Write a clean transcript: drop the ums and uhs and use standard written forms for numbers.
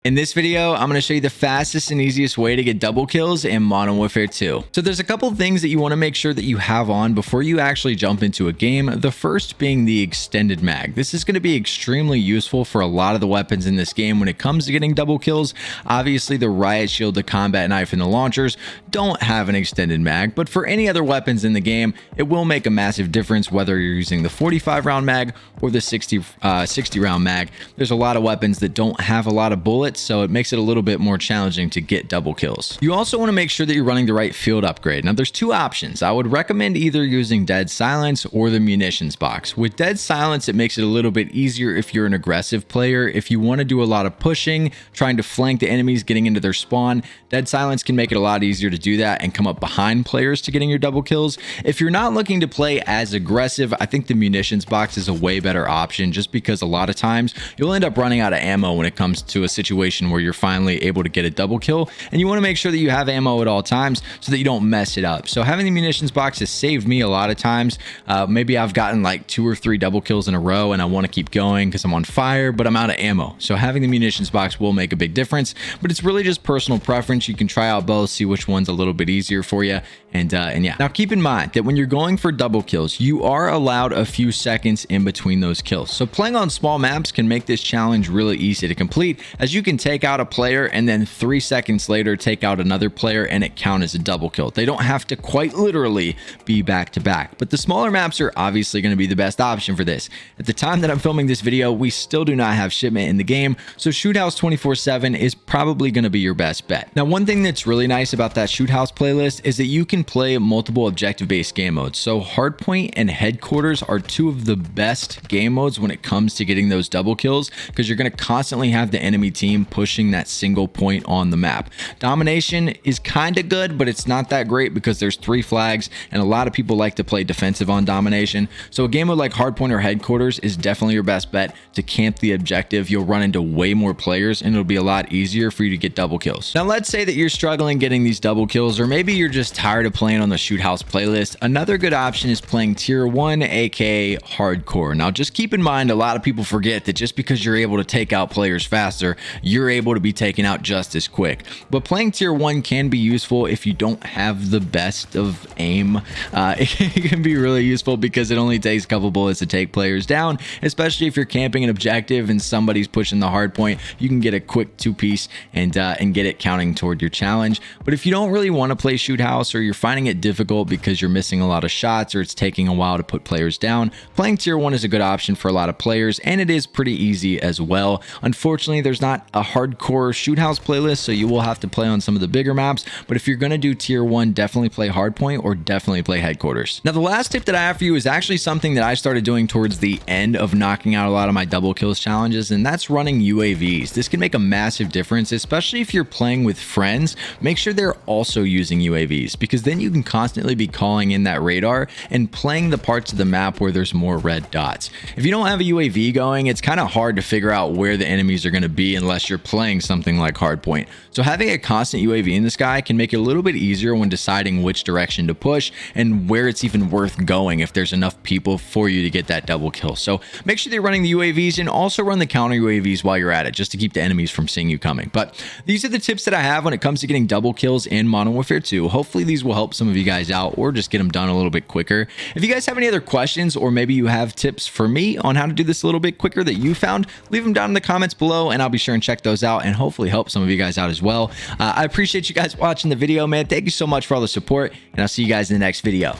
In this video, I'm going to show you the fastest and easiest way to get double kills in Modern Warfare 2. So there's a couple of things that you want to make sure that you have on before you actually jump into a game. The first being the extended mag. This is going to be extremely useful for a lot of the weapons in this game when it comes to getting double kills. Obviously, the riot shield, the combat knife, and the launchers don't have an extended mag, but for any other weapons in the game, it will make a massive difference whether you're using the 45 round mag or the 60 round mag. There's a lot of weapons that don't have a lot of bullets, so it makes it a little bit more challenging to get double kills. You also want to make sure that you're running the right field upgrade. Now there's two options. I would recommend either using Dead Silence or the munitions box. With Dead Silence, it makes it a little bit easier if you're an aggressive player. If you want to do a lot of pushing, trying to flank the enemies, getting into their spawn, Dead Silence can make it a lot easier to do that and come up behind players to getting your double kills. If you're not looking to play as aggressive, I think the munitions box is a way better option, just because a lot of times you'll end up running out of ammo when it comes to a situation where you're finally able to get a double kill, and you want to make sure that you have ammo at all times so that you don't mess it up. So having the munitions box has saved me a lot of times. Maybe I've gotten like 2 or 3 double kills in a row and I want to keep going because I'm on fire, but I'm out of ammo. So having the munitions box will make a big difference, but it's really just personal preference. You can try out both, see which one's a little bit easier for you. And yeah, now keep in mind that when you're going for double kills, you are allowed a few seconds in between those kills. So playing on small maps can make this challenge really easy to complete, as you can take out a player and then 3 seconds later take out another player and it counts as a double kill. They don't have to quite literally be back to back, but the smaller maps are obviously going to be the best option for this. At the time that I'm filming this video, we still do not have shipment in the game, so Shoot House 24/7 is probably going to be your best bet. Now, one thing that's really nice about that Shoot House playlist is that you can play multiple objective based game modes. So Hardpoint and Headquarters are 2 of the best game modes when it comes to getting those double kills, because you're going to constantly have the enemy team pushing that single point on the map. Domination is kind of good, but it's not that great because there's 3 flags and a lot of people like to play defensive on Domination. So a game mode like Hardpoint or Headquarters is definitely your best bet to camp the objective. You'll run into way more players and it'll be a lot easier for you to get double kills. Now let's say that you're struggling getting these double kills, or maybe you're just tired of playing on the Shoot House playlist. Another good option is playing Tier 1, aka Hardcore. Now just keep in mind, a lot of people forget that just because you're able to take out players faster, you're able to be taken out just as quick. But playing Tier 1 can be useful if you don't have the best of aim. It can be really useful because it only takes a couple bullets to take players down, especially if you're camping an objective and somebody's pushing the hard point. You can get a quick 2-piece and get it counting toward your challenge. But if you don't really want to play Shoot House, or you're finding it difficult because you're missing a lot of shots, or it's taking a while to put players down, playing Tier 1 is a good option for a lot of players, and it is pretty easy as well. Unfortunately, there's not a hardcore Shoot House playlist, so you will have to play on some of the bigger maps. But if you're going to do Tier 1, definitely play Hardpoint or definitely play Headquarters. Now, the last tip that I have for you is actually something that I started doing towards the end of knocking out a lot of my double kills challenges, and that's running UAVs. This can make a massive difference, especially if you're playing with friends. Make sure they're also using UAVs, because then you can constantly be calling in that radar and playing the parts of the map where there's more red dots. If you don't have a UAV going, it's kind of hard to figure out where the enemies are going to be unless you're playing something like Hardpoint. So having a constant UAV in the sky can make it a little bit easier when deciding which direction to push and where it's even worth going if there's enough people for you to get that double kill. So make sure you're running the UAVs, and also run the counter UAVs while you're at it, just to keep the enemies from seeing you coming. But these are the tips that I have when it comes to getting double kills in Modern Warfare 2. Hopefully these will help some of you guys out, or just get them done a little bit quicker. If you guys have any other questions, or maybe you have tips for me on how to do this a little bit quicker that you found, leave them down in the comments below and I'll be sure and check those out and hopefully help some of you guys out as well. I appreciate you guys watching the video, man. Thank you so much for all the support, and I'll see you guys in the next video.